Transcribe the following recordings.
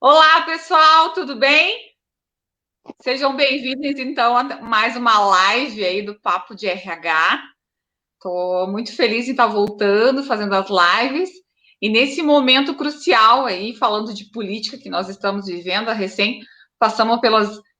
Olá, pessoal, tudo bem? Sejam bem-vindos, então, a mais uma live aí do Papo de RH. Estou muito feliz em estar voltando, fazendo as lives. E nesse momento crucial aí, falando de política que nós estamos vivendo, recém passamos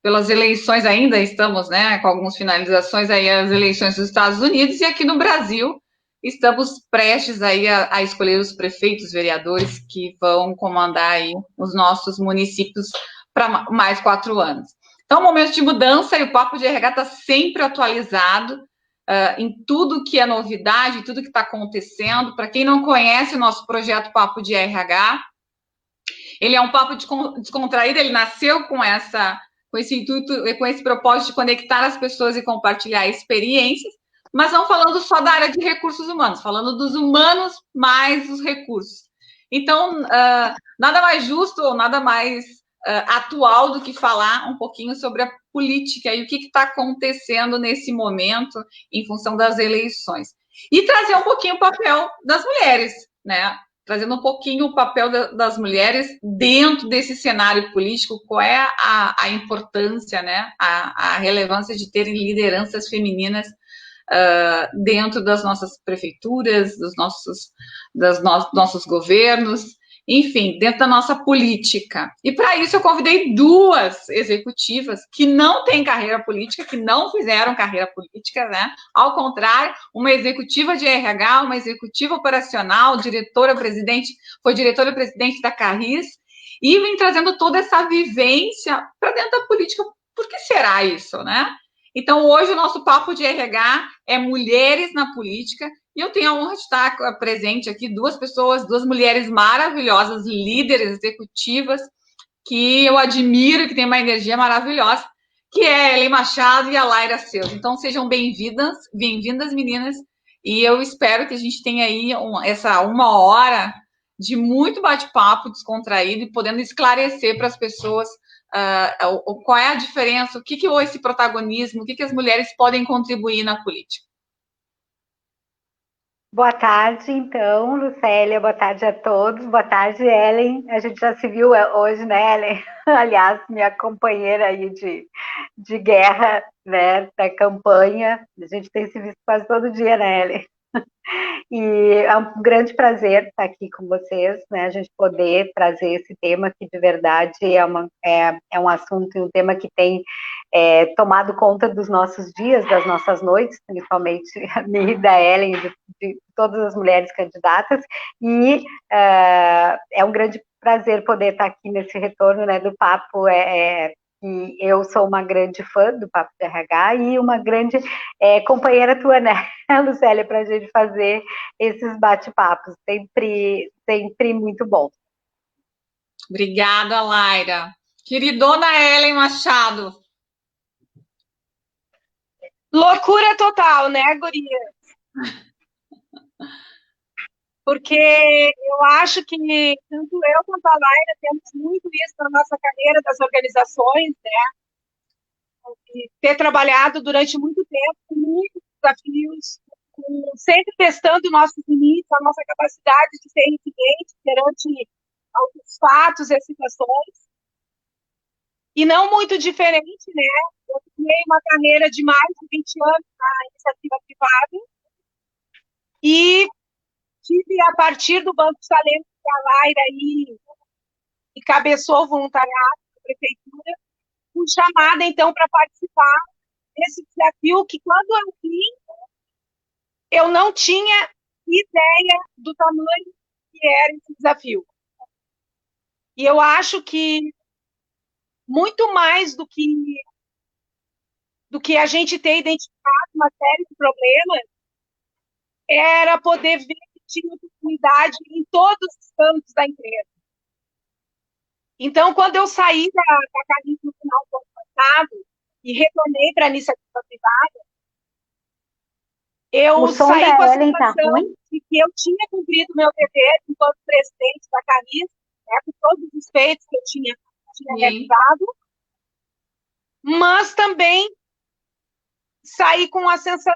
pelas eleições ainda, estamos, né, com algumas finalizações aí, as eleições dos Estados Unidos, e aqui no Brasil estamos prestes aí a escolher os prefeitos, vereadores que vão comandar aí os nossos municípios para mais 4 anos. Então, é um momento de mudança e o Papo de RH está sempre atualizado em tudo que é novidade, tudo que está acontecendo. Para quem não conhece o nosso projeto Papo de RH, ele é um papo descontraído, ele nasceu com esse intuito, com esse propósito de conectar as pessoas e compartilhar experiências, mas não falando só da área de recursos humanos, falando dos humanos mais os recursos. Então, nada mais justo ou nada mais atual do que falar um pouquinho sobre a política e o que está acontecendo nesse momento em função das eleições. E trazer um pouquinho o papel das mulheres, né? Trazendo um pouquinho o papel das mulheres dentro desse cenário político, qual é a importância, né, a relevância de terem lideranças femininas dentro das nossas prefeituras, nossos governos, enfim, dentro da nossa política. E para isso eu convidei duas executivas que não têm carreira política, que não fizeram carreira política, né? Ao contrário, uma executiva de RH, uma executiva operacional, diretora-presidente, foi diretora-presidente da Carris, e vem trazendo toda essa vivência para dentro da política. Por que será isso, né? Então, hoje o nosso papo de RH é mulheres na política, e eu tenho a honra de estar presente aqui duas pessoas, duas mulheres maravilhosas, líderes executivas, que eu admiro, que têm uma energia maravilhosa, que é a Ellen Machado e a Laira Seus. Então, sejam bem-vindas, meninas, e eu espero que a gente tenha aí essa 1 hora de muito bate-papo descontraído e podendo esclarecer para as pessoas qual é a diferença, o que esse protagonismo, o que as mulheres podem contribuir na política. Boa tarde, então, Lucélia. Boa tarde a todos. Boa tarde, Ellen. A gente já se viu hoje, né, Ellen? Aliás, minha companheira aí de guerra, né, da campanha. A gente tem se visto quase todo dia, né, Ellen? E é um grande prazer estar aqui com vocês, né? A gente poder trazer esse tema que de verdade é um assunto e um tema que tem tomado conta dos nossos dias, das nossas noites, principalmente a minha e da Ellen, de todas as mulheres candidatas, e é um grande prazer poder estar aqui nesse retorno, né, do papo. E eu sou uma grande fã do Papo de RH e uma grande companheira tua, né, Lucélia, para a gente fazer esses bate-papos, sempre muito bom. Obrigada, Laira. Queridona Ellen Machado. Loucura total, né, guria? Porque eu acho que tanto eu quanto a Laira temos muito isso na nossa carreira das organizações, né? E ter trabalhado durante muito tempo com muitos desafios, sempre testando nossos limites, a nossa capacidade de ser resiliente perante alguns fatos e situações. E não muito diferente, né? Eu tinha uma carreira de mais de 20 anos na iniciativa privada e tive, a partir do Banco de Talentos, que a Laira aí encabeçou o voluntariado da prefeitura, fui chamada, então, para participar desse desafio que, quando eu vi, eu não tinha ideia do tamanho que era esse desafio. E eu acho que, muito mais do que a gente ter identificado uma série de problemas, era poder ver que tinha oportunidade em todos os campos da empresa. Então, quando eu saí da Carris no final do ano passado e retornei para a iniciativa privada, eu saí com a sensação de que eu tinha cumprido meu dever enquanto presidente da Carris, né, com todos os feitos que eu tinha realizado, mas também saí com a sensação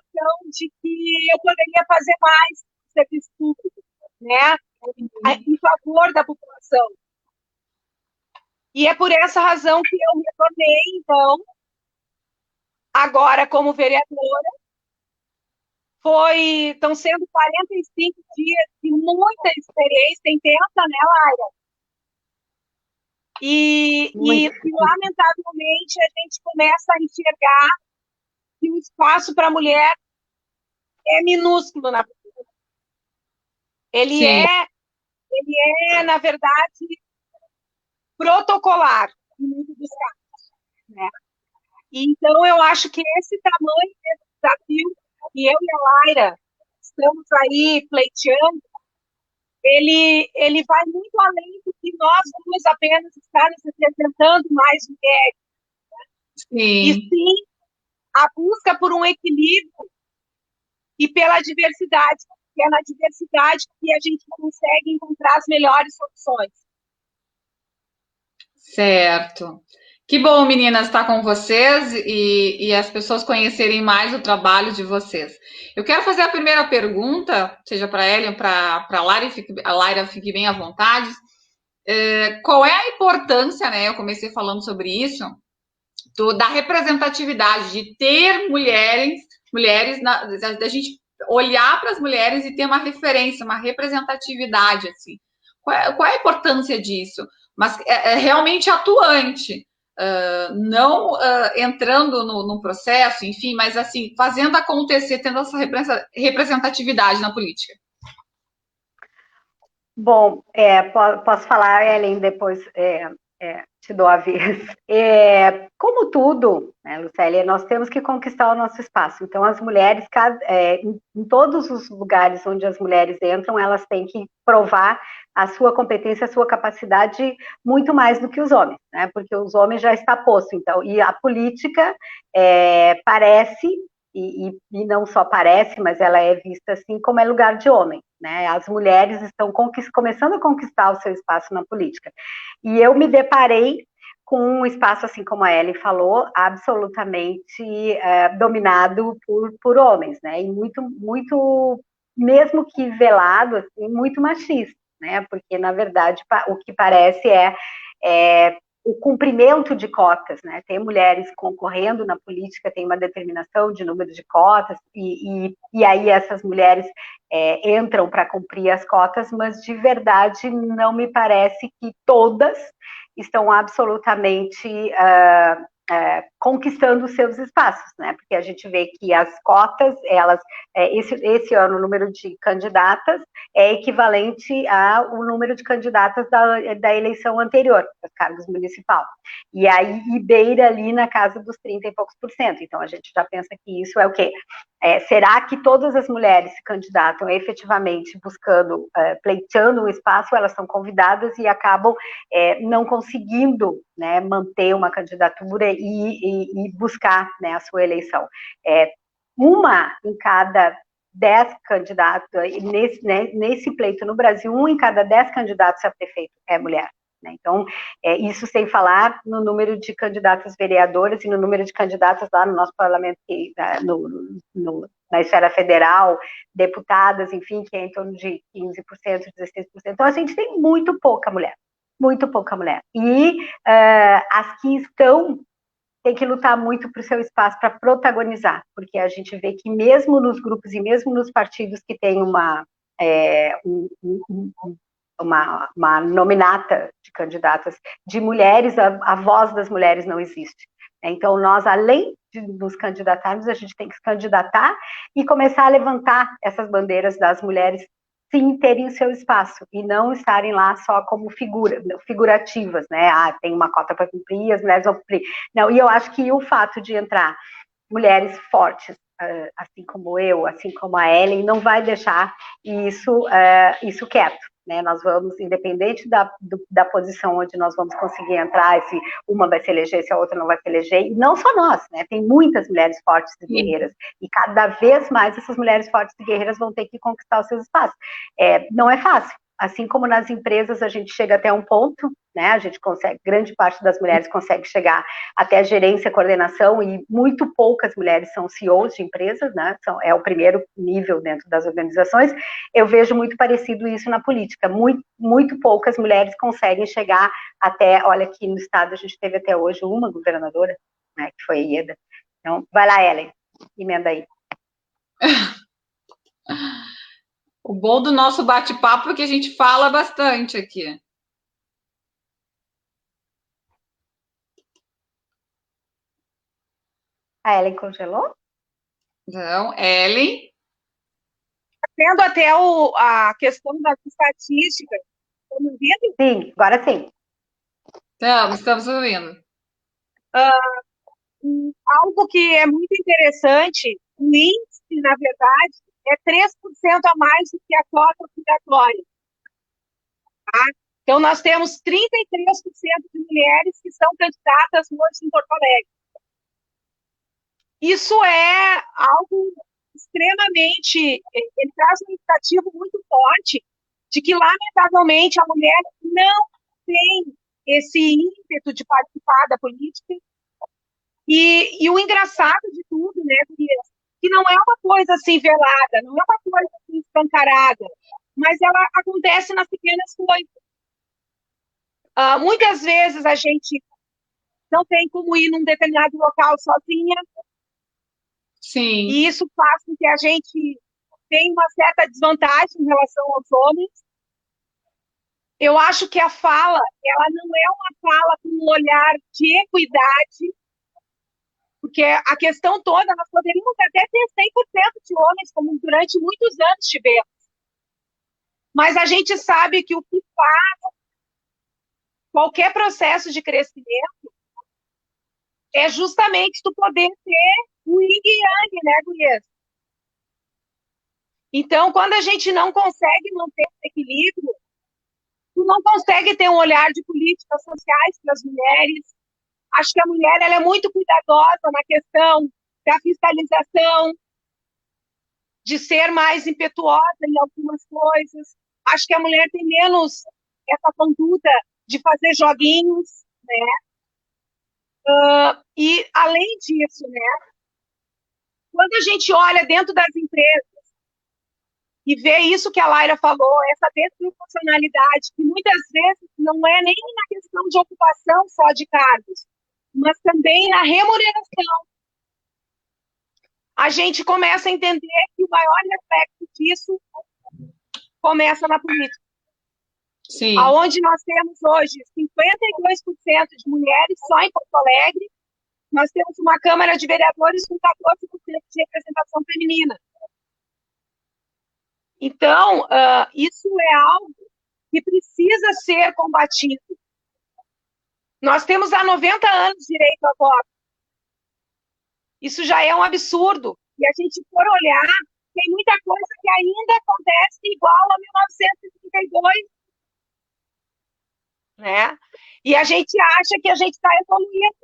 de que eu poderia fazer mais serviço público, né, em favor da população. E é por essa razão que eu retornei, então, agora como vereadora. Estão sendo 45 dias de muita experiência, tem tenta, né, Laira? E, lamentavelmente, a gente começa a enxergar que o espaço para a mulher é minúsculo na política. Ele é, na verdade, protocolar em muitos dos casos, né? Então, eu acho que esse tamanho desse desafio, e eu e a Laira estamos aí pleiteando, ele vai muito além do que nós vamos apenas estar nos representando mais mulheres. E sim, a busca por um equilíbrio e pela diversidade, que é na diversidade que a gente consegue encontrar as melhores soluções. Certo. Que bom, meninas, estar com vocês e as pessoas conhecerem mais o trabalho de vocês. Eu quero fazer a primeira pergunta, seja para ela ou para a Laira, fique bem à vontade. Qual é a importância, né? Eu comecei falando sobre isso, da representatividade, de ter mulheres, da gente olhar para as mulheres e ter uma referência, uma representatividade, assim. Qual é a importância disso? Mas é realmente atuante, não entrando no processo, enfim, mas assim, fazendo acontecer, tendo essa representatividade na política. Bom, posso falar, Ellen, depois te dou a vez. Como tudo, né, Lucélia, nós temos que conquistar o nosso espaço. Então, as mulheres, em todos os lugares onde as mulheres entram, elas têm que provar a sua competência, a sua capacidade, muito mais do que os homens, né? Porque os homens já está posto. Então, e a política parece, e não só parece, mas ela é vista assim como é lugar de homem, né? As mulheres estão começando a conquistar o seu espaço na política. E eu me deparei com um espaço, assim como a Ellen falou, absolutamente dominado por homens, né? E muito, mesmo que velado, assim, muito machista, né? Porque, na verdade, o que parece é o cumprimento de cotas, né? Tem mulheres concorrendo na política, tem uma determinação de número de cotas, e aí essas mulheres entram para cumprir as cotas, mas de verdade não me parece que todas estão absolutamente conquistando os seus espaços, né? Porque a gente vê que as cotas, elas, esse ano o número de candidatas é equivalente ao número de candidatas da eleição anterior, dos cargos municipais. E aí beira ali na casa dos 30 e poucos %. Então a gente já pensa que isso é o quê? Será que todas as mulheres se candidatam efetivamente buscando, pleiteando um espaço, elas são convidadas e acabam não conseguindo, né, manter uma candidatura e buscar, né, a sua eleição. Uma em cada 10 candidatos, nesse pleito no Brasil, 1 em cada 10 candidatos a prefeito é mulher. Né? Então, isso sem falar no número de candidatas vereadoras e no número de candidatas lá no nosso parlamento, na esfera federal, deputadas, enfim, que é em torno de 15%, 16%. Então, a gente tem muito pouca mulher. E as que estão tem que lutar muito para o seu espaço para protagonizar, porque a gente vê que mesmo nos grupos e mesmo nos partidos que tem uma nominata de candidatas de mulheres, a voz das mulheres não existe. Então, nós, além de nos candidatarmos, a gente tem que se candidatar e começar a levantar essas bandeiras das mulheres sim terem o seu espaço e não estarem lá só como figurativas, né? Tem uma cota para cumprir, as mulheres vão cumprir. Não, e eu acho que o fato de entrar mulheres fortes, assim como eu, assim como a Ellen, não vai deixar isso quieto. Né, nós vamos, independente da posição onde nós vamos conseguir entrar, se uma vai se eleger, se a outra não vai se eleger, e não só nós, né, tem muitas mulheres fortes e guerreiras, e cada vez mais essas mulheres fortes e guerreiras vão ter que conquistar os seus espaços. Não é fácil, assim como nas empresas a gente chega até um ponto, né? A gente consegue, grande parte das mulheres consegue chegar até a gerência, coordenação, e muito poucas mulheres são CEOs de empresas, né? É o primeiro nível dentro das organizações. Eu vejo muito parecido isso na política. Muito poucas mulheres conseguem chegar até, olha, aqui no estado a gente teve até hoje uma governadora, né, que foi a Ieda. Então, vai lá, Ellen, emenda aí. O bom do nosso bate-papo é que a gente fala bastante aqui. A Ellen congelou? Então, Ellen. Tendo até a questão das estatísticas, estão me ouvindo? Sim, agora sim. Estamos ouvindo. Algo que é muito interessante, o índice, na verdade, é 3% a mais do que a cota obrigatória. Tá? Então, nós temos 33% de mulheres que são candidatas hoje em Porto Alegre. Isso é algo extremamente... Ele traz um indicativo muito forte de que, lamentavelmente, a mulher não tem esse ímpeto de participar da política. E o engraçado de tudo, né, Gurias, que não é uma coisa assim velada, não é uma coisa assim escancarada, mas ela acontece nas pequenas coisas. Muitas vezes a gente não tem como ir num determinado local sozinha. Sim. E isso faz com que a gente tenha uma certa desvantagem em relação aos homens. Eu acho que a fala, ela não é uma fala com um olhar de equidade, porque a questão toda, nós poderíamos até ter 100% de homens, como durante muitos anos tivemos. Mas a gente sabe que o que faz qualquer processo de crescimento é justamente tu poder ter o yin e yang, né, Gurias? Então, quando a gente não consegue manter esse equilíbrio, tu não consegue ter um olhar de políticas sociais para as mulheres. Acho que a mulher ela é muito cuidadosa na questão da fiscalização, de ser mais impetuosa em algumas coisas. Acho que a mulher tem menos essa conduta de fazer joguinhos, né? E, além disso, né? Quando a gente olha dentro das empresas e vê isso que a Laira falou, essa desproporcionalidade, que muitas vezes não é nem na questão de ocupação só de cargos, mas também na remuneração, a gente começa a entender que o maior reflexo disso começa na política. Sim. Onde nós temos hoje 52% de mulheres só em Porto Alegre, nós temos uma Câmara de Vereadores com 14% de representação feminina. Então, isso é algo que precisa ser combatido. Nós temos há 90 anos direito a voto. Isso já é um absurdo. E a gente for olhar, tem muita coisa que ainda acontece igual a 1932. Né? E a gente acha que a gente está evoluindo.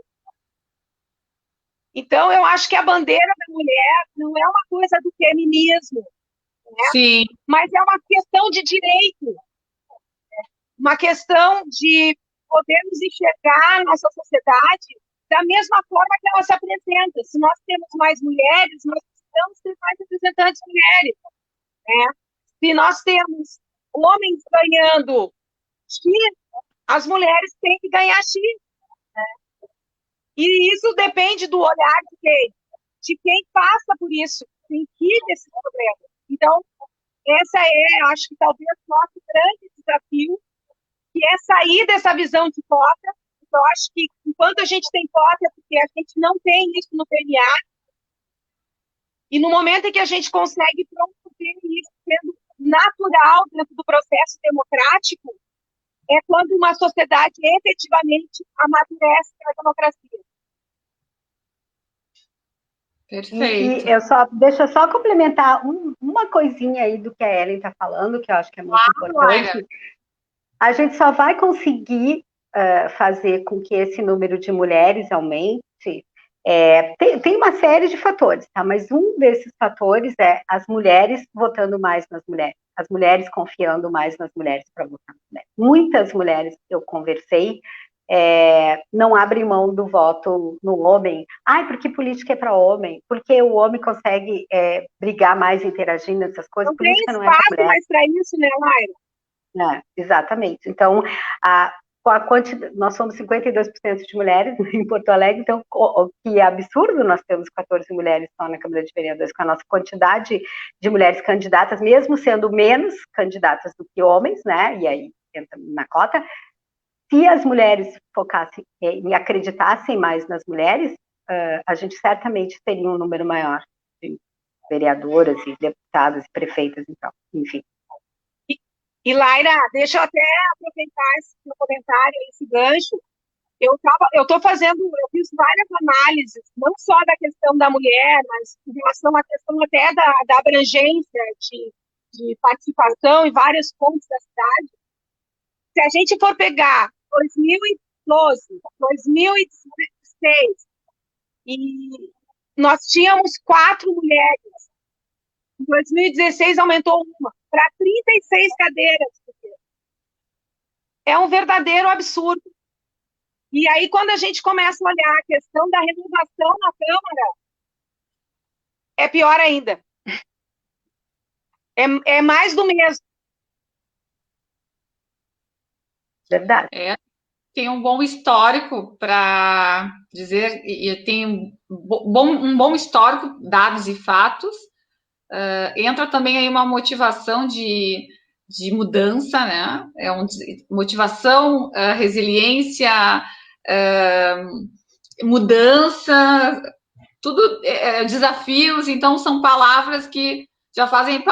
Então, eu acho que a bandeira da mulher não é uma coisa do feminismo, né? Sim. Mas é uma questão de direito, né? Uma questão de podermos enxergar a nossa sociedade da mesma forma que ela se apresenta. Se nós temos mais mulheres, nós precisamos ter mais representantes mulheres, né? Se nós temos homens ganhando X, as mulheres têm que ganhar X, né? E isso depende do olhar de quem? De quem passa por isso, quem vive esses problemas. Então, essa acho que talvez o nosso grande desafio, que é sair dessa visão de cota. Eu acho que enquanto a gente tem cota, porque a gente não tem isso no DNA, e no momento em que a gente consegue promover isso sendo natural dentro do processo democrático, é quando uma sociedade efetivamente amadurece a democracia. Perfeito. E deixa eu só complementar uma coisinha aí do que a Ellen está falando, que eu acho que é muito importante. A gente só vai conseguir fazer com que esse número de mulheres aumente. Tem uma série de fatores, tá? Mas um desses fatores é as mulheres votando mais nas mulheres, as mulheres confiando mais nas mulheres para votar nas mulheres. Muitas mulheres que eu conversei não abrem mão do voto no homem. Ai, porque política é para homem? Porque o homem consegue brigar mais, interagir nessas coisas. Não política tem não é para espaço mulher. mais para isso, né, Laira? Exatamente. Então, nós somos 52% de mulheres em Porto Alegre, então, que é absurdo, nós temos 14 mulheres só na Câmara de Vereadores, com a nossa quantidade de mulheres candidatas, mesmo sendo menos candidatas do que homens, né, e aí entra na cota. Se as mulheres focassem e acreditassem mais nas mulheres, a gente certamente teria um número maior de vereadoras e deputadas e prefeitas, então, enfim. E Laira, deixa eu até aproveitar esse seu comentário, esse gancho. Eu fiz várias análises, não só da questão da mulher, mas em relação à questão até da abrangência de participação em vários pontos da cidade. Se a gente for pegar 2012, 2016, e nós tínhamos 4 mulheres, em 2016 aumentou uma, para 36 cadeiras. É um verdadeiro absurdo. E aí, quando a gente começa a olhar a questão da renovação na Câmara, é pior ainda. É mais do mesmo. Verdade. Tem um bom histórico para dizer, e tem um bom histórico, dados e fatos. Entra também aí uma motivação de mudança, né? Motivação, resiliência, mudança, tudo desafios. Então, são palavras que já fazem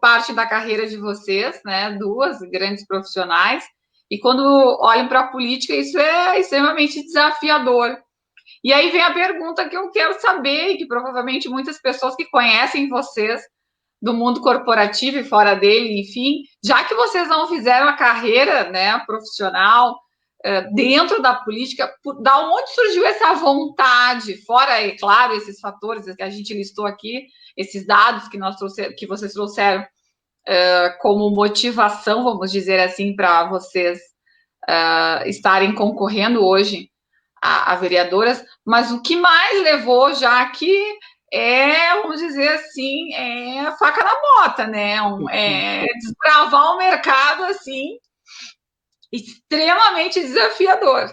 parte da carreira de vocês, né? 2 grandes profissionais. E quando olham para a política, isso é extremamente desafiador. E aí vem a pergunta que eu quero saber, e que provavelmente muitas pessoas que conhecem vocês do mundo corporativo e fora dele, enfim, já que vocês não fizeram a carreira, né, profissional dentro da política, da onde surgiu essa vontade, fora, é claro, esses fatores que a gente listou aqui, esses dados que vocês trouxeram como motivação, vamos dizer assim, para vocês estarem concorrendo hoje a vereadoras, mas o que mais levou já aqui vamos dizer assim, faca na bota, né? Desbravar um mercado assim extremamente desafiador.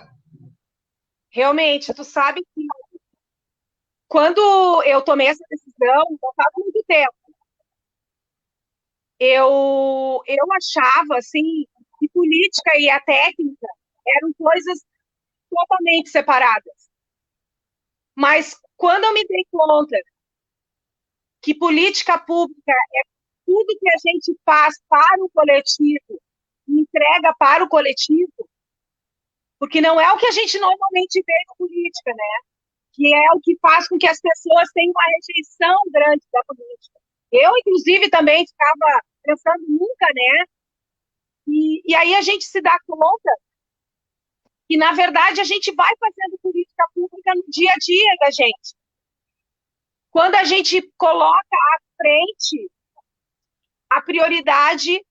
Realmente, tu sabe que quando eu tomei essa decisão, não estava muito tempo. Eu achava assim que política e a técnica eram coisas totalmente separadas. Mas quando eu me dei conta que política pública é tudo que a gente faz para o coletivo, entrega para o coletivo, porque não é o que a gente normalmente vê na política, né? Que é o que faz com que as pessoas tenham uma rejeição grande da política. Eu, inclusive, também ficava pensando nunca, né? E aí a gente se dá conta que, na verdade, a gente vai fazendo política pública no dia a dia da gente. Quando a gente coloca à frente a prioridade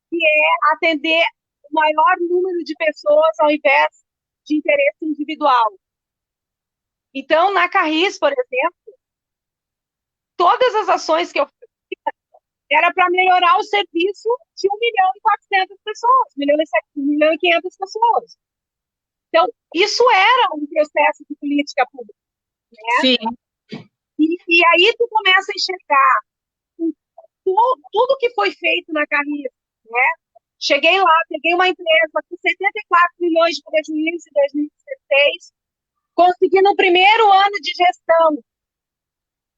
que é atender o maior número de pessoas ao invés de interesse individual. Então, na Carris, por exemplo, todas as ações que eu fiz era para melhorar o serviço de 1.400.000 pessoas, 1.500.000 pessoas. Então, isso era um processo de política pública. Né? Sim. E aí tu começa a enxergar tudo que foi feito na Carris, né? Cheguei lá, peguei uma empresa com 74 milhões de prejuízo em 2016, consegui no primeiro ano de gestão,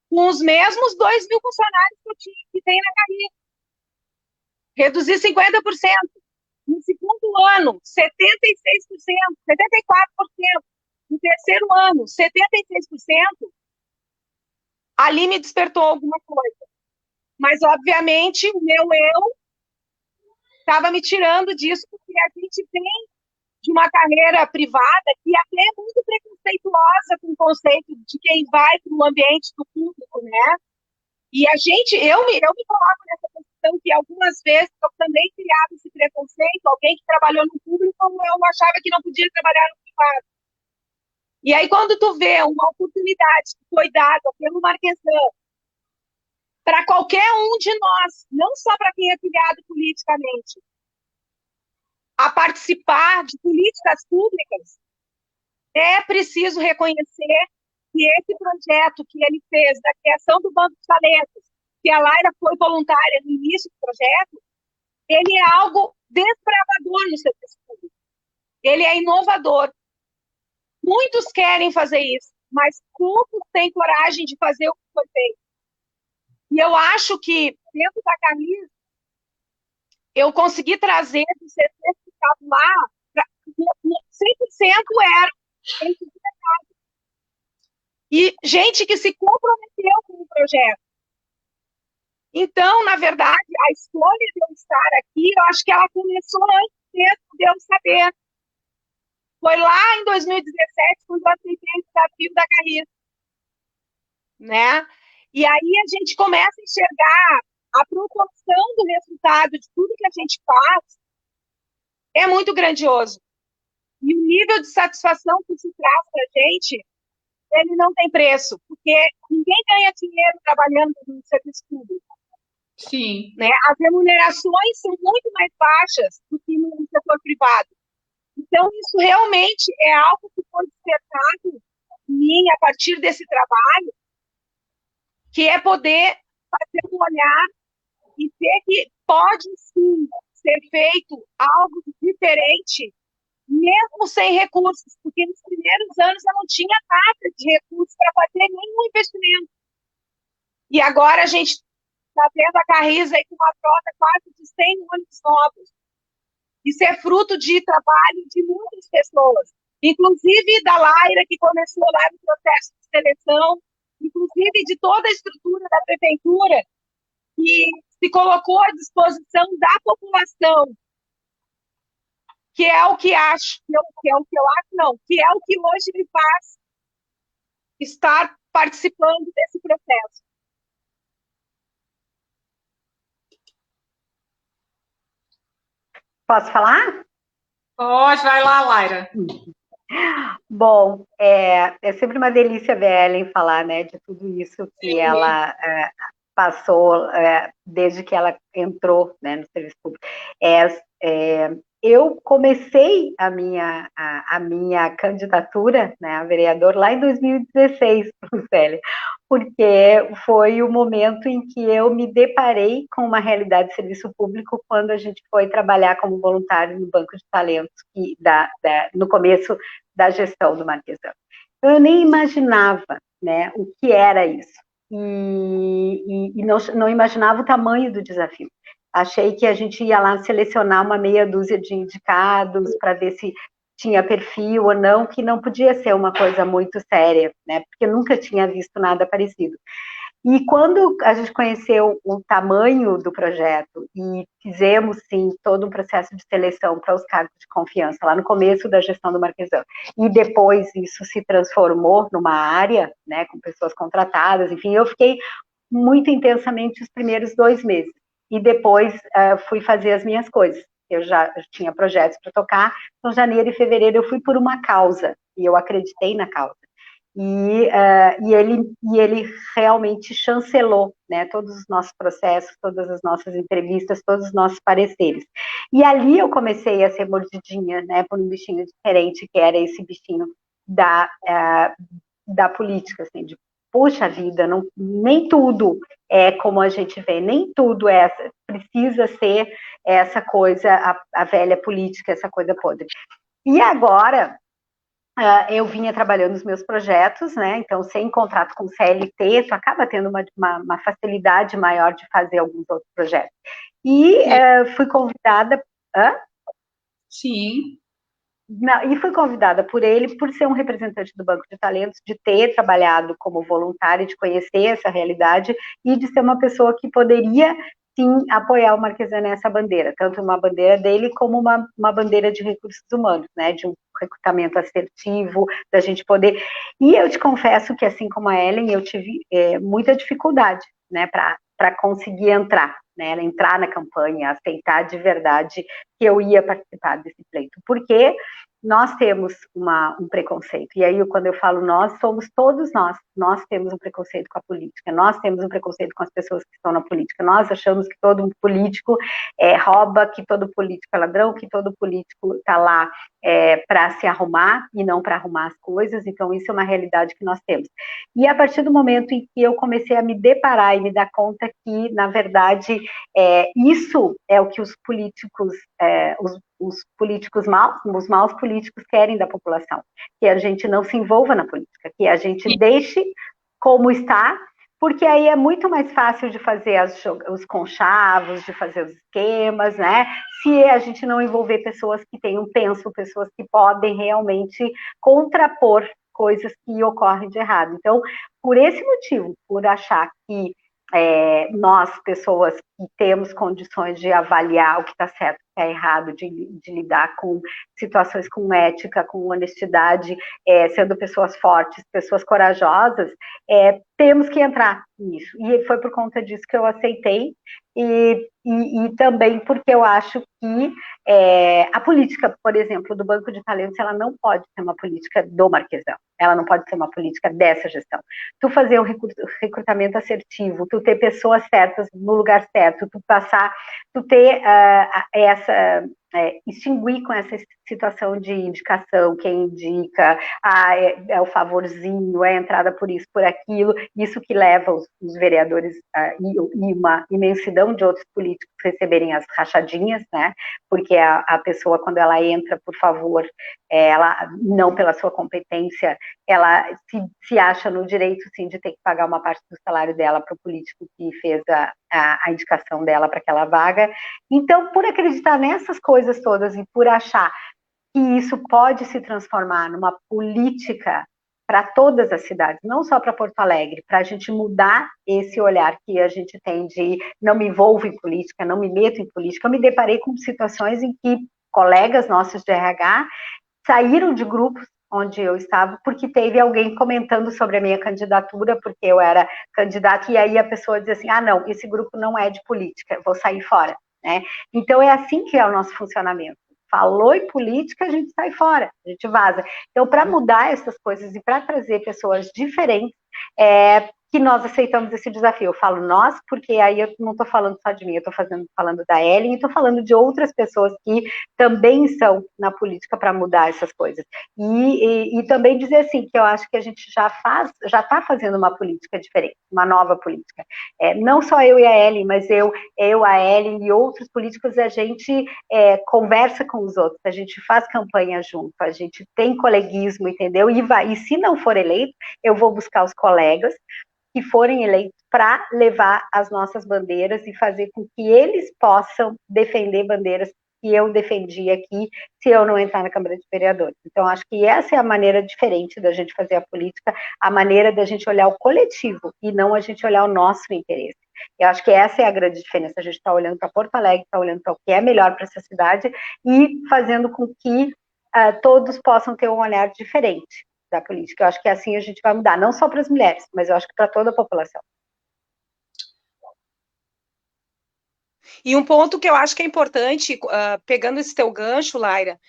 com os mesmos 2.000 funcionários que tem na Carris, reduzir 50%. No segundo ano, 76%, 74%. No terceiro ano, 76%. Ali me despertou alguma coisa. Mas, obviamente, o meu eu estava me tirando disso, porque a gente vem de uma carreira privada que até é muito preconceituosa com o conceito de quem vai para o ambiente do público, né? E eu me coloco nessa questão que algumas vezes eu também criava esse preconceito, alguém que trabalhou no público, eu achava que não podia trabalhar no privado. E aí, quando tu vê uma oportunidade que foi dada pelo Marquesan para qualquer um de nós, não só para quem é filiado politicamente, a participar de políticas públicas, é preciso reconhecer que esse projeto que ele fez da criação do Banco de Talentos, que a Laira foi voluntária no início do projeto, ele é algo desbravador no serviço público. Ele é inovador. Muitos querem fazer isso, mas poucos têm coragem de fazer o que foi feito. E eu acho que, dentro da camisa, eu consegui trazer do certificado lá, 100% era gente de verdade. E gente que se comprometeu com o projeto. Então, na verdade, a escolha de eu estar aqui, eu acho que ela começou antes mesmo de eu saber. Foi lá em 2017, quando eu aceitei o desafio da carreira. Né? E aí a gente começa a enxergar a proporção do resultado de tudo que a gente faz é muito grandioso. E o nível de satisfação que se traz para a gente, ele não tem preço, porque ninguém ganha dinheiro trabalhando no serviço público. Sim. Né? As remunerações são muito mais baixas do que no setor privado. Então, isso realmente é algo que foi despertado em mim a partir desse trabalho, que é poder fazer um olhar e ver que pode, sim, ser feito algo diferente, mesmo sem recursos, porque nos primeiros anos eu não tinha nada de recursos para fazer nenhum investimento. E agora a gente está vendo a Carris aí com uma frota quase de 100 ônibus novos. Isso é fruto de trabalho de muitas pessoas, inclusive da Laira, que começou lá no processo de seleção, inclusive de toda a estrutura da prefeitura, que se colocou à disposição da população, que é o que acho, que é o que eu acho, não, que é o que hoje me faz estar participando desse processo. Posso falar? Pode, vai lá, Laira. Bom, é sempre uma delícia ver a Ellen falar, né, de tudo isso que Sim. ela passou desde que ela entrou, né, no serviço público. Eu comecei a minha candidatura, né, a vereador lá em 2016, Lucélia, porque foi o momento em que eu me deparei com uma realidade de serviço público quando a gente foi trabalhar como voluntário no Banco de Talentos, no começo da gestão do Marquesan. Eu nem imaginava, né, o que era isso, e não imaginava o tamanho do desafio. Achei que a gente ia lá selecionar uma meia dúzia de indicados para ver se tinha perfil ou não, que não podia ser uma coisa muito séria, né, porque eu nunca tinha visto nada parecido. E quando a gente conheceu o tamanho do projeto e fizemos, sim, todo um processo de seleção para os cargos de confiança, lá no começo da gestão do Marquesan, e depois isso se transformou numa área, né, com pessoas contratadas, enfim, eu fiquei muito intensamente os primeiros 2 meses. E depois fui fazer as minhas coisas. Eu já tinha projetos para tocar, então janeiro e fevereiro eu fui por uma causa, e eu acreditei na causa. E ele realmente chancelou, né, todos os nossos processos, todas as nossas entrevistas, todos os nossos pareceres. E ali eu comecei a ser mordidinha, né, por um bichinho diferente, que era esse bichinho da política, assim, de puxa vida, nem tudo é como a gente vê, nem tudo precisa ser essa coisa, a velha política, essa coisa podre. E agora, eu vinha trabalhando nos meus projetos, né, então sem contrato com CLT, tu acaba tendo uma facilidade maior de fazer alguns outros projetos. E fui convidada... Sim. Não, e fui convidada por ele, por ser um representante do Banco de Talentos, de ter trabalhado como voluntária, de conhecer essa realidade e de ser uma pessoa que poderia, sim, apoiar o Marquesan nessa bandeira, tanto uma bandeira dele como uma bandeira de recursos humanos, né, de um recrutamento assertivo, da gente poder... E eu te confesso que, assim como a Ellen, eu tive muita dificuldade, né, para conseguir entrar né, entrar na campanha, aceitar de verdade que eu ia participar desse pleito, porque nós temos um preconceito, e aí quando eu falo nós, somos todos nós temos um preconceito com a política, nós temos um preconceito com as pessoas que estão na política, nós achamos que todo político rouba, que todo político é ladrão, que todo político está lá para se arrumar e não para arrumar as coisas, então isso é uma realidade que nós temos. E a partir do momento em que eu comecei a me deparar e me dar conta que, na verdade, isso é o que os políticos, os políticos maus, os maus políticos querem da população, que a gente não se envolva na política, que a gente deixe como está, porque aí é muito mais fácil de fazer os conchavos, de fazer os esquemas, né? Se a gente não envolver pessoas que têm um penso, pessoas que podem realmente contrapor coisas que ocorrem de errado. Então, por esse motivo, por achar que nós, pessoas que temos condições de avaliar o que está certo, o que está errado, de lidar com situações com ética, com honestidade, sendo pessoas fortes, pessoas corajosas, temos que entrar nisso. E foi por conta disso que eu aceitei, e também porque eu acho que a política, por exemplo, do Banco de Talentos, ela não pode ser uma política do Marquesão, ela não pode ser uma política dessa gestão. Tu fazer um recrutamento assertivo, tu ter pessoas certas no lugar certo, tu ter extinguir com essa situação de indicação, quem indica, é o favorzinho, é a entrada por isso, por aquilo, isso que leva os vereadores e uma imensidão de outros políticos receberem as rachadinhas, né, porque a pessoa, quando ela entra por favor, ela, não pela sua competência, ela se acha no direito, sim, de ter que pagar uma parte do salário dela para o político que fez a indicação dela para aquela vaga. Então, por acreditar nessas coisas todas e por achar que isso pode se transformar numa política para todas as cidades, não só para Porto Alegre, para a gente mudar esse olhar que a gente tem de não me envolvo em política, não me meto em política, eu me deparei com situações em que colegas nossos de RH saíram de grupos onde eu estava, porque teve alguém comentando sobre a minha candidatura, porque eu era candidata, e aí a pessoa dizia assim, não, esse grupo não é de política, vou sair fora, né? Então é assim que é o nosso funcionamento. Falou em política, a gente sai fora, a gente vaza. Então, para mudar essas coisas e para trazer pessoas diferentes, que nós aceitamos esse desafio. Eu falo nós, porque aí eu não estou falando só de mim, eu estou falando da Ellen e estou falando de outras pessoas que também estão na política para mudar essas coisas. E também dizer assim, que eu acho que a gente já está fazendo uma política diferente, uma nova política. Não só eu e a Ellen, mas eu, a Ellen e outros políticos, a gente conversa com os outros, a gente faz campanha junto, a gente tem coleguismo, entendeu? E se não for eleito, eu vou buscar os colegas que forem eleitos para levar as nossas bandeiras e fazer com que eles possam defender bandeiras que eu defendi aqui, se eu não entrar na Câmara de Vereadores. Então, acho que essa é a maneira diferente da gente fazer a política, a maneira da gente olhar o coletivo e não a gente olhar o nosso interesse. Eu acho que essa é a grande diferença, a gente está olhando para Porto Alegre, está olhando para o que é melhor para essa cidade e fazendo com que todos possam ter um olhar diferente da política. Eu acho que assim a gente vai mudar, não só para as mulheres, mas eu acho que para toda a população. E um ponto que eu acho que é importante, pegando esse teu gancho, Laira,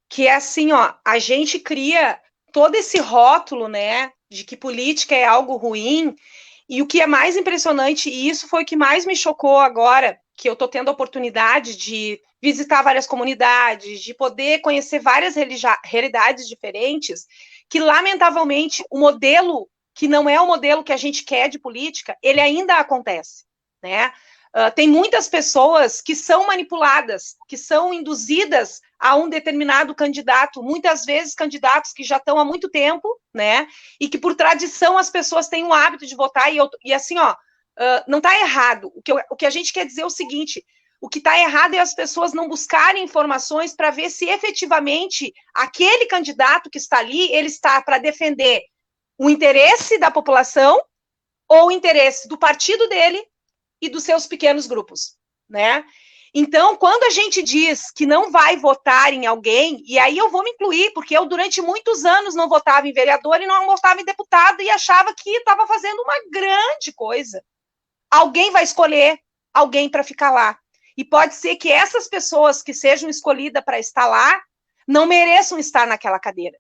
que é assim, ó, a gente cria todo esse rótulo, né, de que política é algo ruim, e o que é mais impressionante, e isso foi o que mais me chocou agora, que eu estou tendo a oportunidade de visitar várias comunidades, de poder conhecer várias realidades diferentes, que, lamentavelmente, o modelo, que não é o modelo que a gente quer de política, ele ainda acontece, né? Tem muitas pessoas que são manipuladas, que são induzidas a um determinado candidato, muitas vezes candidatos que já estão há muito tempo, né? E que, por tradição, as pessoas têm o hábito de votar, e assim, ó, não está errado. O que a gente quer dizer é o seguinte: o que está errado é as pessoas não buscarem informações para ver se efetivamente aquele candidato que está ali, ele está para defender o interesse da população ou o interesse do partido dele e dos seus pequenos grupos, né? Então, quando a gente diz que não vai votar em alguém, e aí eu vou me incluir, porque eu durante muitos anos não votava em vereador e não votava em deputado e achava que estava fazendo uma grande coisa. Alguém vai escolher, alguém para ficar lá. E pode ser que essas pessoas que sejam escolhidas para estar lá não mereçam estar naquela cadeira.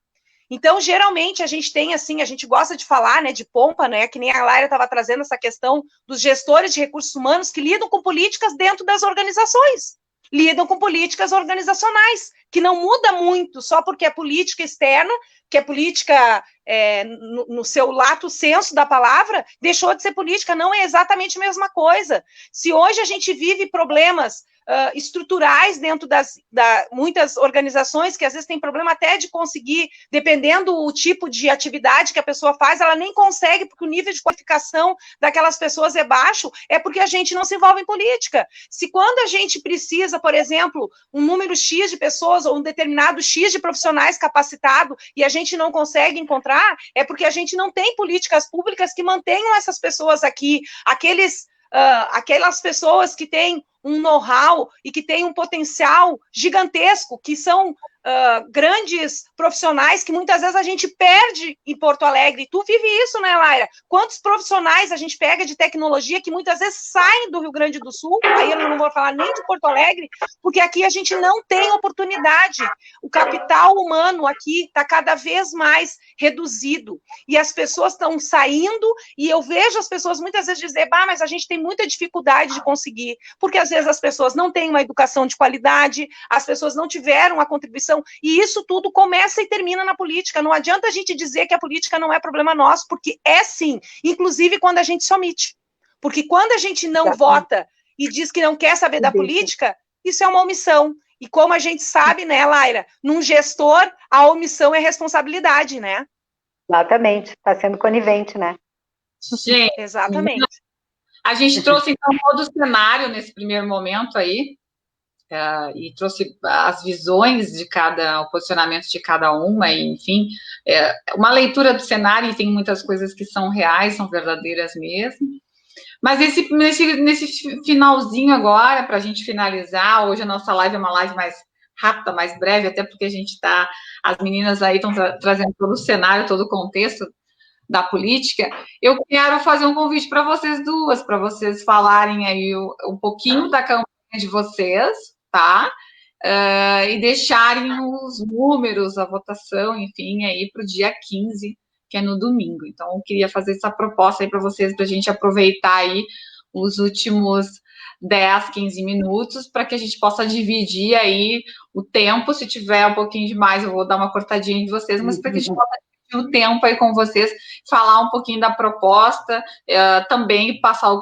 Então, geralmente, a gente tem, assim, a gente gosta de falar, né, de pompa, né, que nem a Laira estava trazendo essa questão dos gestores de recursos humanos que lidam com políticas dentro das organizações, lidam com políticas organizacionais, que não muda muito só porque é política externa, que é política no seu lato senso da palavra, deixou de ser política, não é exatamente a mesma coisa. Se hoje a gente vive problemas estruturais dentro muitas organizações, que às vezes tem problema até de conseguir, dependendo do tipo de atividade que a pessoa faz, ela nem consegue, porque o nível de qualificação daquelas pessoas é baixo, é porque a gente não se envolve em política. Se quando a gente precisa, por exemplo, um número X de pessoas, ou um determinado X de profissionais capacitados, e a gente não consegue encontrar, é porque a gente não tem políticas públicas que mantenham essas pessoas aqui, aquelas pessoas que têm um know-how e que têm um potencial gigantesco, que são grandes profissionais que muitas vezes a gente perde em Porto Alegre. Tu vive isso, né, Laira? Quantos profissionais a gente pega de tecnologia que muitas vezes saem do Rio Grande do Sul, aí eu não vou falar nem de Porto Alegre, porque aqui a gente não tem oportunidade. O capital humano aqui está cada vez mais reduzido, e as pessoas estão saindo, e eu vejo as pessoas muitas vezes dizer, mas a gente tem muita dificuldade de conseguir, porque às vezes as pessoas não têm uma educação de qualidade, as pessoas não tiveram a contribuição, e isso tudo começa e termina na política. Não adianta a gente dizer que a política não é problema nosso, porque é sim, inclusive quando a gente se omite. Porque quando a gente não vota e diz que não quer saber da política, isso é uma omissão. E como a gente sabe, né, Laira, num gestor, a omissão é responsabilidade, né? Exatamente, está sendo conivente, né? Gente, exatamente. A gente trouxe, então, todo o cenário nesse primeiro momento aí, e trouxe as visões de o posicionamento de cada uma, e, enfim, uma leitura do cenário, e tem muitas coisas que são reais, são verdadeiras mesmo. Mas nesse finalzinho agora, para a gente finalizar, hoje a nossa live é uma live mais rápida, mais breve, até porque as meninas aí estão trazendo todo o cenário, todo o contexto da política. Eu quero fazer um convite para vocês duas, para vocês falarem aí um pouquinho da campanha de vocês, tá? E deixarem os números, a votação, enfim, aí para o dia 15, que é no domingo. Então, eu queria fazer essa proposta aí para vocês, para a gente aproveitar aí os últimos 10, 15 minutos, para que a gente possa dividir aí o tempo. Se tiver um pouquinho demais, eu vou dar uma cortadinha de vocês, mas para que a gente possa dividir o tempo aí com vocês, falar um pouquinho da proposta, também passar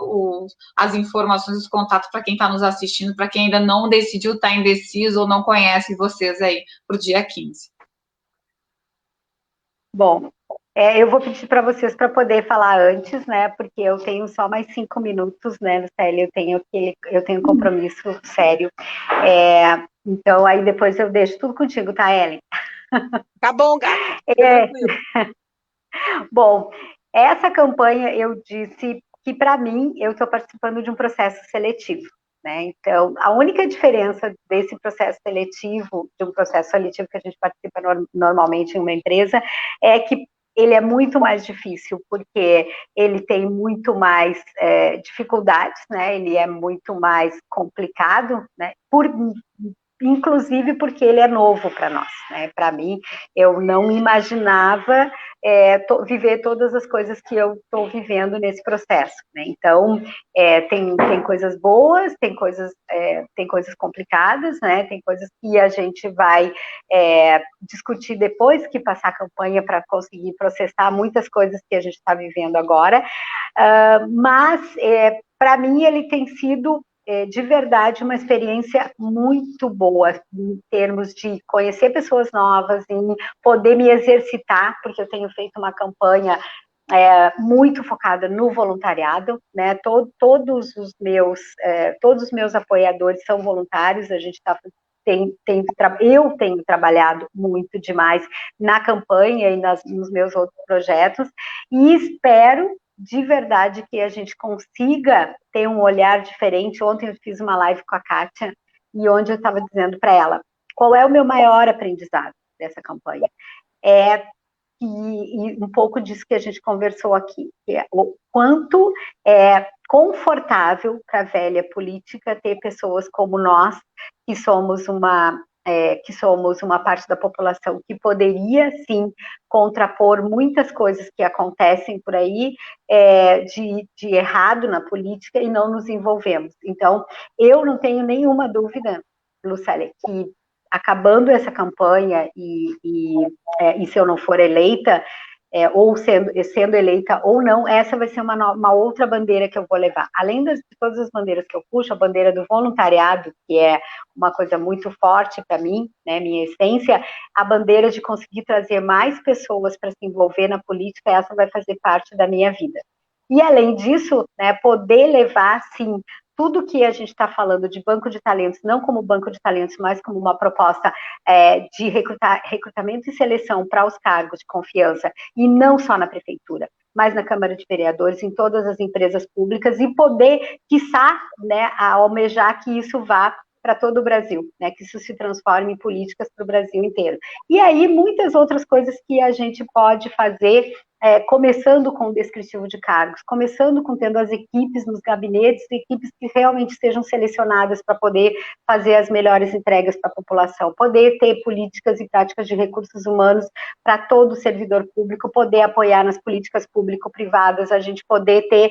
as informações, os contatos para quem está nos assistindo, para quem ainda não decidiu, está indeciso ou não conhece vocês aí para o dia 15. Bom, eu vou pedir para vocês para poder falar antes, né? Porque eu tenho só mais 5 minutos, né, Lucélia? Eu tenho compromisso sério. Então, aí depois eu deixo tudo contigo, tá, Ellen? Tá bom, gata. Bom, essa campanha eu disse que, para mim, eu estou participando de um processo seletivo, né? Então, a única diferença desse processo seletivo, de um processo seletivo que a gente participa normalmente em uma empresa, é que ele é muito mais difícil, porque ele tem muito mais dificuldades, né? Ele é muito mais complicado, né? Inclusive porque ele é novo para nós, né? Para mim, eu não imaginava viver todas as coisas que eu estou vivendo nesse processo, né? Então, tem coisas boas, tem coisas complicadas, né? Tem coisas que a gente vai discutir depois que passar a campanha para conseguir processar muitas coisas que a gente está vivendo agora, mas para mim ele tem sido de verdade uma experiência muito boa em termos de conhecer pessoas novas, em poder me exercitar, porque eu tenho feito uma campanha muito focada no voluntariado, né? Todos os meus apoiadores são voluntários, a gente está eu tenho trabalhado muito demais na campanha e nos meus outros projetos, e espero de verdade que a gente consiga ter um olhar diferente. Ontem eu fiz uma live com a Kátia, e onde eu estava dizendo para ela, qual é o meu maior aprendizado dessa campanha? e um pouco disso que a gente conversou aqui, que é o quanto é confortável para a velha política ter pessoas como nós, que somos uma parte da população que poderia, sim, contrapor muitas coisas que acontecem por aí de errado na política e não nos envolvemos. Então, eu não tenho nenhuma dúvida, Lucélia, que acabando essa campanha e se eu não for eleita, ou sendo eleita ou não, essa vai ser uma outra bandeira que eu vou levar. Além de todas as bandeiras que eu puxo, a bandeira do voluntariado, que é uma coisa muito forte para mim, né, minha essência, a bandeira de conseguir trazer mais pessoas para se envolver na política, essa vai fazer parte da minha vida. E além disso, né, poder levar, sim, tudo que a gente está falando de banco de talentos, não como banco de talentos, mas como uma proposta de recrutamento e seleção para os cargos de confiança, e não só na prefeitura, mas na Câmara de Vereadores, em todas as empresas públicas, e poder, quiçá, né, almejar que isso vá para todo o Brasil, né, que isso se transforme em políticas para o Brasil inteiro. E aí, muitas outras coisas que a gente pode fazer, começando com o descritivo de cargos, começando com tendo as equipes nos gabinetes, equipes que realmente sejam selecionadas para poder fazer as melhores entregas para a população, poder ter políticas e práticas de recursos humanos para todo servidor público, poder apoiar nas políticas público-privadas, a gente poder ter,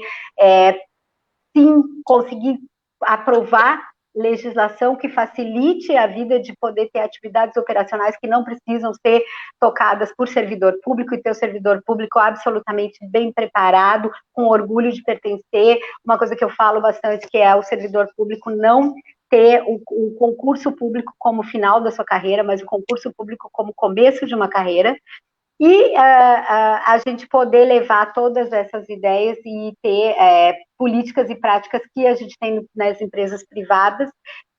sim, conseguir aprovar legislação que facilite a vida de poder ter atividades operacionais que não precisam ser tocadas por servidor público e ter o servidor público absolutamente bem preparado, com orgulho de pertencer. Uma coisa que eu falo bastante que é o servidor público não ter o concurso público como final da sua carreira, mas o concurso público como começo de uma carreira. E a gente poder levar todas essas ideias e ter políticas e práticas que a gente tem nas empresas privadas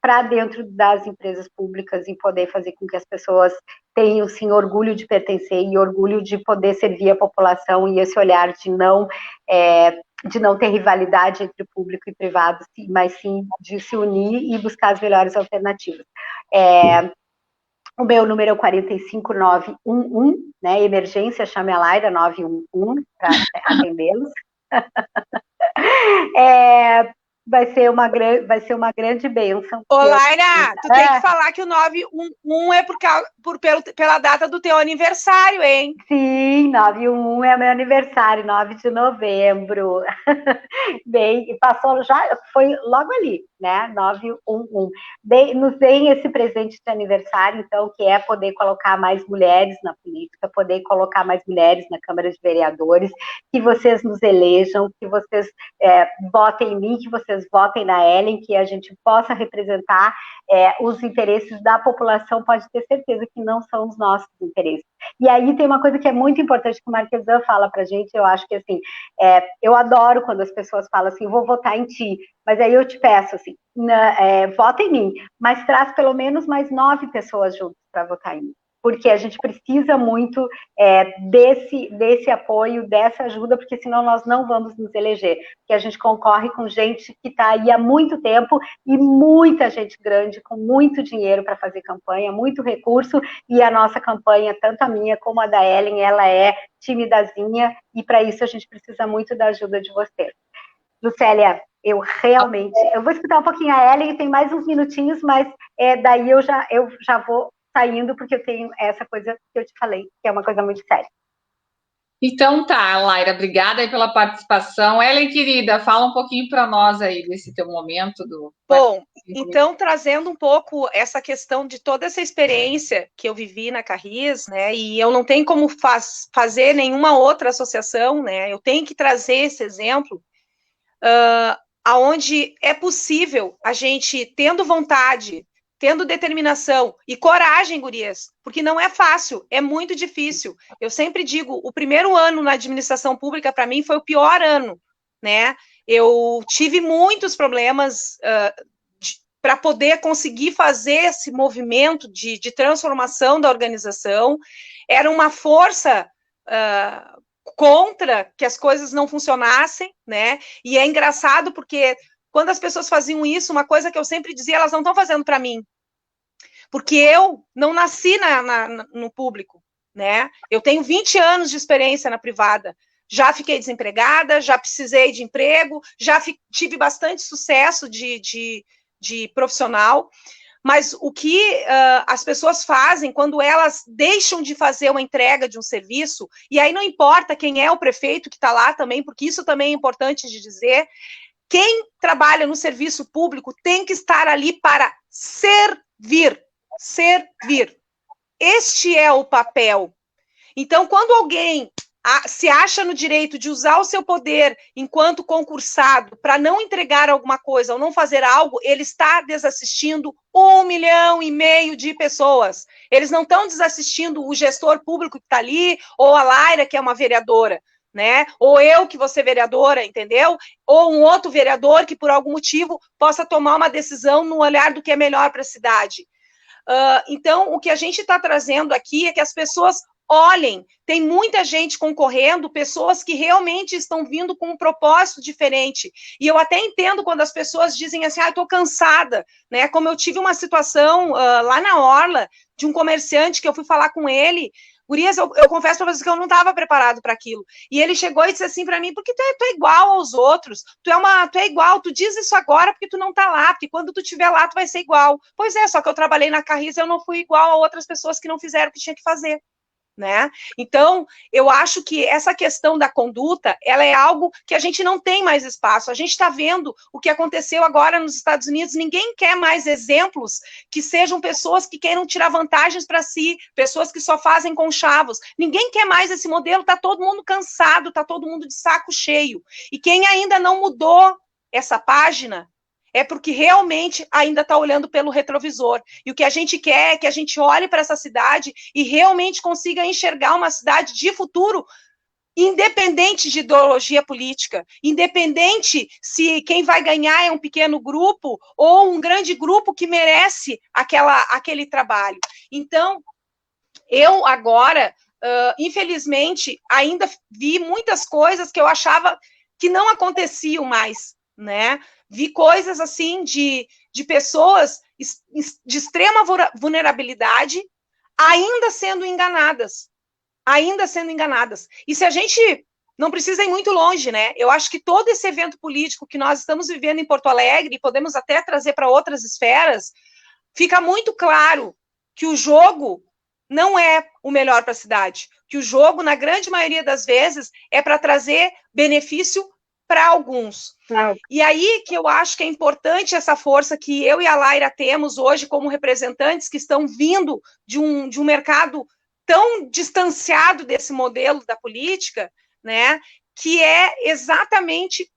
para dentro das empresas públicas e poder fazer com que as pessoas tenham, sim, orgulho de pertencer e orgulho de poder servir a população e esse olhar de não ter rivalidade entre público e privado, mas sim de se unir e buscar as melhores alternativas. O meu número é o 45911, né? Emergência, chame a Laira 911 para atendê-los. Vai ser uma grande bênção. Ô, Laira, tu tem que falar que o 911 é pela data do teu aniversário, hein? Sim, 911 é meu aniversário, 9 de novembro. Bem, passou já, foi logo ali, né? 911. Nos deem esse presente de aniversário, então, que é poder colocar mais mulheres na política, poder colocar mais mulheres na Câmara de Vereadores, que vocês nos elejam, que vocês votem em mim, que vocês votem na Ellen, que a gente possa representar os interesses da população, pode ter certeza que não são os nossos interesses. E aí tem uma coisa que é muito importante que o Marquesan fala pra gente, eu acho que assim, eu adoro quando as pessoas falam assim, vou votar em ti, mas aí eu te peço assim, vota em mim, mas traz pelo menos mais 9 pessoas juntas para votar em mim. Porque a gente precisa muito desse apoio, dessa ajuda, porque senão nós não vamos nos eleger. Porque a gente concorre com gente que está aí há muito tempo e muita gente grande, com muito dinheiro para fazer campanha, muito recurso, e a nossa campanha, tanto a minha como a da Ellen, ela é timidazinha, e para isso a gente precisa muito da ajuda de vocês. Lucélia, eu vou escutar um pouquinho a Ellen, tem mais uns minutinhos, mas daí eu já vou saindo, porque eu tenho essa coisa que eu te falei, que é uma coisa muito séria. Então tá, Laira, obrigada aí pela participação. Ellen, querida, fala um pouquinho para nós aí desse teu momento. Bom, então, trazendo um pouco essa questão de toda essa experiência que eu vivi na Carris, né, e eu não tenho como fazer nenhuma outra associação, né, eu tenho que trazer esse exemplo, aonde é possível a gente, tendo vontade, tendo determinação e coragem, gurias, porque não é fácil, é muito difícil. Eu sempre digo, o primeiro ano na administração pública, para mim, foi o pior ano, né? Eu tive muitos problemas para poder conseguir fazer esse movimento de transformação da organização. Era uma força contra que as coisas não funcionassem, né? E é engraçado porque quando as pessoas faziam isso, uma coisa que eu sempre dizia, elas não estão fazendo para mim. Porque eu não nasci no público, né? Eu tenho 20 anos de experiência na privada, já fiquei desempregada, já precisei de emprego, já tive bastante sucesso de profissional, mas o que as pessoas fazem quando elas deixam de fazer uma entrega de um serviço, e aí não importa quem é o prefeito que está lá também, porque isso também é importante de dizer, quem trabalha no serviço público tem que estar ali para servir. Este é o papel. Então, quando alguém se acha no direito de usar o seu poder enquanto concursado para não entregar alguma coisa ou não fazer algo, ele está desassistindo 1,5 milhão de pessoas. Eles não estão desassistindo o gestor público que está ali, ou a Laira, que é uma vereadora, né? Ou eu, que vou ser vereadora, entendeu? Ou um outro vereador que, por algum motivo, possa tomar uma decisão no olhar do que é melhor para a cidade. Então, o que a gente está trazendo aqui é que as pessoas olhem, tem muita gente concorrendo, pessoas que realmente estão vindo com um propósito diferente. E eu até entendo quando as pessoas dizem assim, estou cansada, né? Como eu tive uma situação lá na Orla, de um comerciante que eu fui falar com ele. Gurias, eu confesso para vocês que eu não estava preparado para aquilo. E ele chegou e disse assim para mim, porque tu é igual aos outros, tu é igual, tu diz isso agora porque tu não tá lá, porque quando tu estiver lá tu vai ser igual. Pois é, só que eu trabalhei na Carriza e eu não fui igual a outras pessoas que não fizeram o que tinha que fazer. Né? Então, eu acho que essa questão da conduta, ela é algo que a gente não tem mais espaço. A gente está vendo o que aconteceu agora nos Estados Unidos, ninguém quer mais exemplos que sejam pessoas que queiram tirar vantagens para si, pessoas que só fazem conchavos. Ninguém quer mais esse modelo, está todo mundo cansado, está todo mundo de saco cheio. E quem ainda não mudou essa página, é porque realmente ainda está olhando pelo retrovisor. E o que a gente quer é que a gente olhe para essa cidade e realmente consiga enxergar uma cidade de futuro, independente de ideologia política, independente se quem vai ganhar é um pequeno grupo ou um grande grupo que merece aquele trabalho. Então, eu agora, infelizmente, ainda vi muitas coisas que eu achava que não aconteciam mais, né? Vi coisas assim de pessoas de extrema vulnerabilidade ainda sendo enganadas. E se a gente não precisa ir muito longe, né? Eu acho que todo esse evento político que nós estamos vivendo em Porto Alegre, e podemos até trazer para outras esferas, fica muito claro que o jogo não é o melhor para a cidade, que o jogo, na grande maioria das vezes, é para trazer benefício para alguns. Não. E aí que eu acho que é importante essa força que eu e a Laira temos hoje como representantes que estão vindo de um mercado tão distanciado desse modelo da política, né, que é exatamente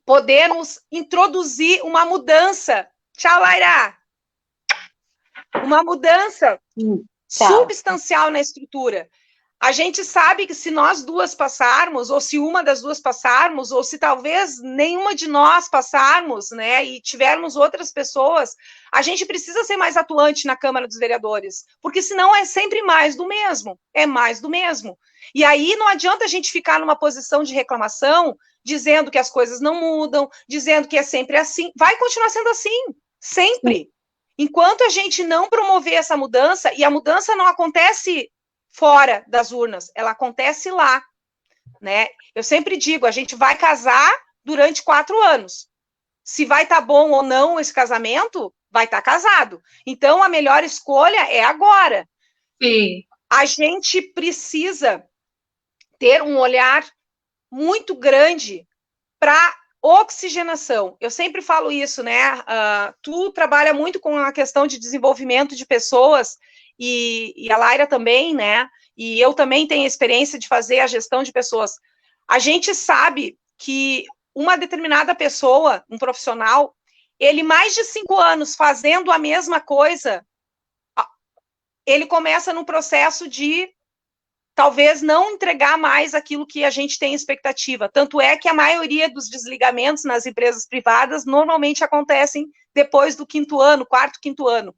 podermos introduzir uma mudança. Tchau, Laira! Uma mudança substancial na estrutura. A gente sabe que se nós duas passarmos, ou se uma das duas passarmos, ou se talvez nenhuma de nós passarmos, né, e tivermos outras pessoas, a gente precisa ser mais atuante na Câmara dos Vereadores, porque senão é sempre mais do mesmo, é mais do mesmo. E aí não adianta a gente ficar numa posição de reclamação, dizendo que as coisas não mudam, dizendo que é sempre assim, vai continuar sendo assim, sempre. Enquanto a gente não promover essa mudança, e a mudança não acontece fora das urnas, ela acontece lá, né? Eu sempre digo, a gente vai casar durante 4 anos. Se vai estar bom ou não esse casamento, vai estar casado. Então, a melhor escolha é agora. Sim. A gente precisa ter um olhar muito grande para oxigenação. Eu sempre falo isso, né? Tu trabalha muito com a questão de desenvolvimento de pessoas, e a Laira também, né? E eu também tenho experiência de fazer a gestão de pessoas. A gente sabe que uma determinada pessoa, um profissional, ele mais de 5 anos fazendo a mesma coisa, ele começa no processo de talvez não entregar mais aquilo que a gente tem expectativa. Tanto é que a maioria dos desligamentos nas empresas privadas normalmente acontecem depois do 5º ano, 4º, 5º ano.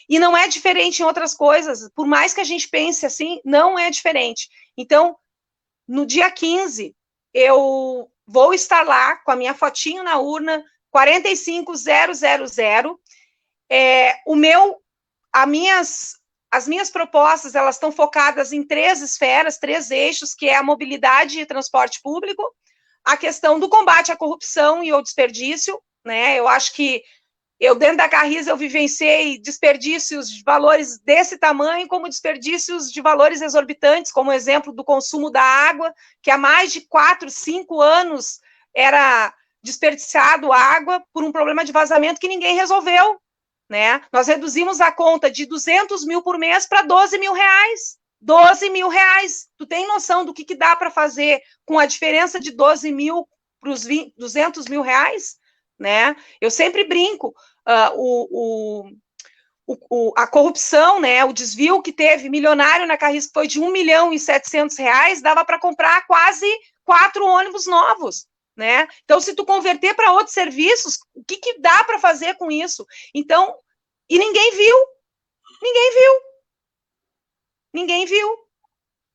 E não é diferente em outras coisas, por mais que a gente pense assim, não é diferente. Então, no dia 15, eu vou estar lá com a minha fotinho na urna, 45000, as minhas propostas, elas estão focadas em 3 esferas, 3 eixos, que é a mobilidade e transporte público, a questão do combate à corrupção e ao desperdício, né? Eu acho que dentro da Carris, eu vivenciei desperdícios de valores desse tamanho, como desperdícios de valores exorbitantes, como o exemplo do consumo da água, que há mais de 4, 5 anos era desperdiçado água por um problema de vazamento que ninguém resolveu, né? Nós reduzimos a conta de 200 mil por mês para 12 mil reais. 12 mil reais. Tu tem noção do que dá para fazer com a diferença de 12 mil para os 200 mil reais? Né? Eu sempre brinco, a corrupção, né, o desvio que teve milionário na Carris, que foi de 1.700.000, dava para comprar quase 4 ônibus novos, né? Então, se tu converter para outros serviços, o que dá para fazer com isso? Então, e ninguém viu.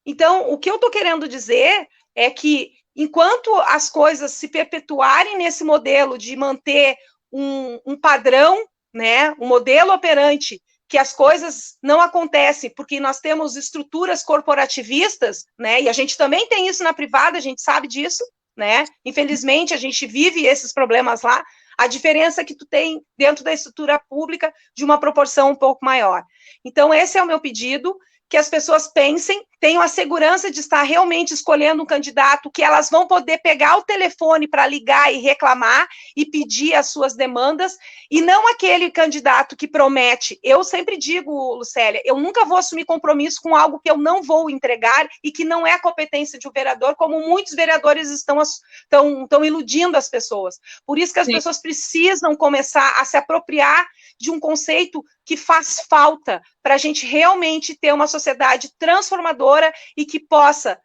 Então, o que eu estou querendo dizer é que, enquanto as coisas se perpetuarem nesse modelo de manter um padrão, né, um modelo operante, que as coisas não acontecem, porque nós temos estruturas corporativistas, né, e a gente também tem isso na privada, a gente sabe disso, né, infelizmente a gente vive esses problemas lá, a diferença é que tu tem dentro da estrutura pública de uma proporção um pouco maior. Então, esse é o meu pedido, que as pessoas pensem, tenham a segurança de estar realmente escolhendo um candidato que elas vão poder pegar o telefone para ligar e reclamar e pedir as suas demandas, e não aquele candidato que promete. Eu sempre digo, Lucélia, eu nunca vou assumir compromisso com algo que eu não vou entregar e que não é a competência de um vereador, como muitos vereadores estão iludindo as pessoas. Por isso que as pessoas precisam começar a se apropriar de um conceito que faz falta para a gente realmente ter uma sociedade transformadora e que possa,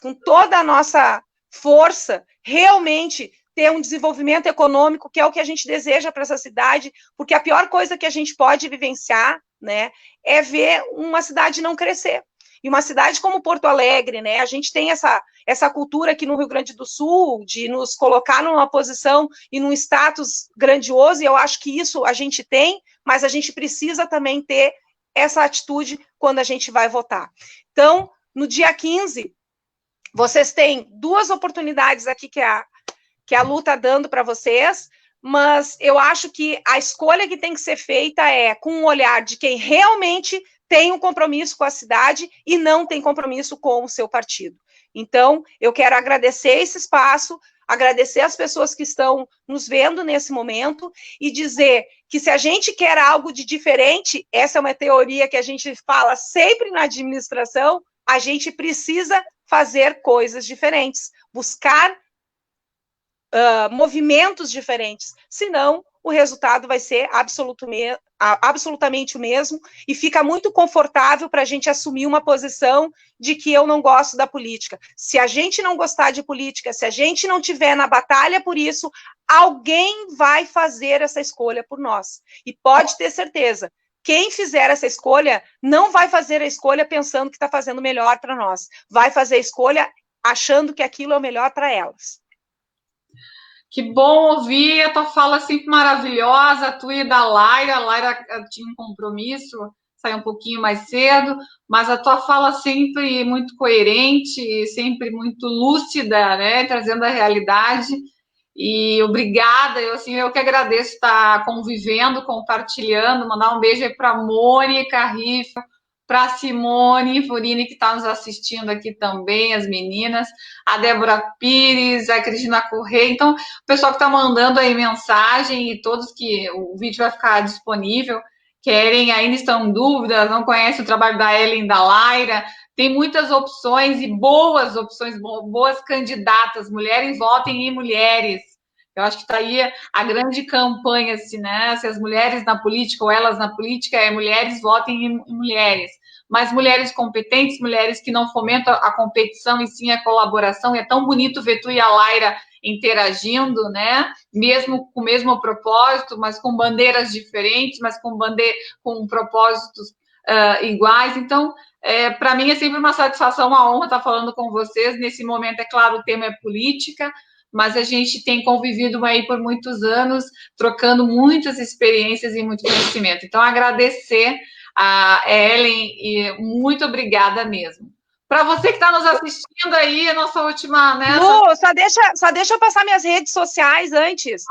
com toda a nossa força, realmente ter um desenvolvimento econômico, que é o que a gente deseja para essa cidade, porque a pior coisa que a gente pode vivenciar, né, é ver uma cidade não crescer. E uma cidade como Porto Alegre, né, a gente tem essa cultura aqui no Rio Grande do Sul, de nos colocar numa posição e num status grandioso, e eu acho que isso a gente tem, mas a gente precisa também ter essa atitude quando a gente vai votar. Então, no dia 15, vocês têm 2 oportunidades aqui que a Lu está dando para vocês, mas eu acho que a escolha que tem que ser feita é com um olhar de quem realmente tem um compromisso com a cidade e não tem compromisso com o seu partido. Então, eu quero agradecer esse espaço, agradecer as pessoas que estão nos vendo nesse momento e dizer que se a gente quer algo de diferente, essa é uma teoria que a gente fala sempre na administração, a gente precisa fazer coisas diferentes, buscar movimentos diferentes, senão o resultado vai ser absolutamente o mesmo, e fica muito confortável para a gente assumir uma posição de que eu não gosto da política. Se a gente não gostar de política, se a gente não tiver na batalha por isso, alguém vai fazer essa escolha por nós. E pode ter certeza, quem fizer essa escolha não vai fazer a escolha pensando que está fazendo melhor para nós, vai fazer a escolha achando que aquilo é o melhor para elas. Que bom ouvir a tua fala sempre maravilhosa, a tua e da Laira. A Laira tinha um compromisso, saiu um pouquinho mais cedo, mas a tua fala sempre muito coerente, sempre muito lúcida, né, trazendo a realidade. E obrigada, eu que agradeço estar convivendo, compartilhando, mandar um beijo aí para a Mônica Riffo, para a Simone Furini, que está nos assistindo aqui também, as meninas, a Débora Pires, a Cristina Correia. Então, o pessoal que está mandando aí mensagem e todos que o vídeo vai ficar disponível, querem, ainda estão em dúvida, não conhecem o trabalho da Ellen, da Laira, tem muitas opções e boas opções, boas candidatas. Mulheres, votem em mulheres. Eu acho que está aí a grande campanha, assim, né? Se as mulheres na política ou elas na política, mulheres votem em mulheres. Mas mulheres competentes, mulheres que não fomentam a competição e sim a colaboração. E é tão bonito ver tu e a Laira interagindo, né? Mesmo com o mesmo propósito, mas com bandeiras diferentes, mas com propósitos iguais. Então, para mim é sempre uma satisfação, uma honra estar falando com vocês. Nesse momento, é claro, o tema é política, mas a gente tem convivido aí por muitos anos, trocando muitas experiências e muito conhecimento. Então, agradecer a Ellen, e muito obrigada mesmo. Para você que está nos assistindo aí, a nossa última... Né, Lu, só deixa eu passar minhas redes sociais antes.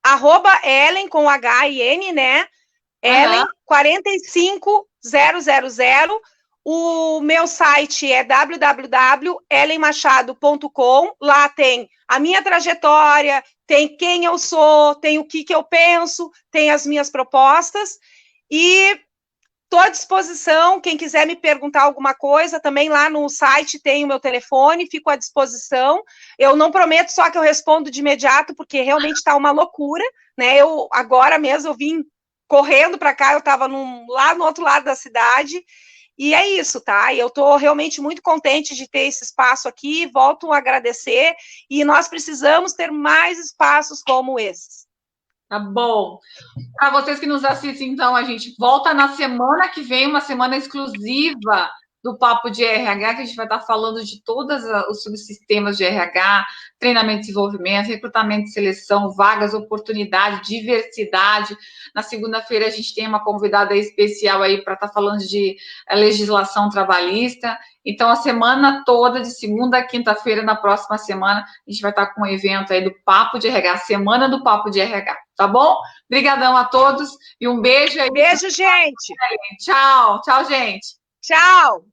Arroba Ellen, com H e N, né? Ellen 45000. O meu site é www.ellenmachado.com. Lá tem a minha trajetória, tem quem eu sou, tem o que eu penso, tem as minhas propostas. E estou à disposição, quem quiser me perguntar alguma coisa, também lá no site tem o meu telefone, fico à disposição. Eu não prometo só que eu respondo de imediato, porque realmente está uma loucura, né? Agora mesmo eu vim correndo para cá, eu estava lá no outro lado da cidade, e é isso, tá? E eu estou realmente muito contente de ter esse espaço aqui, volto a agradecer, e nós precisamos ter mais espaços como esses. Tá bom. Para vocês que nos assistem, então, a gente volta na semana que vem, uma semana exclusiva do Papo de RH, que a gente vai estar falando de todos os subsistemas de RH, treinamento e desenvolvimento, recrutamento e seleção, vagas, oportunidade, diversidade. Na segunda-feira a gente tem uma convidada especial aí para estar falando de legislação trabalhista. Então, a semana toda, de segunda a quinta-feira, na próxima semana, a gente vai estar com um evento aí do Papo de RH, Semana do Papo de RH, tá bom? Obrigadão a todos e um beijo aí. Beijo, gente. Tchau, tchau, gente. Tchau.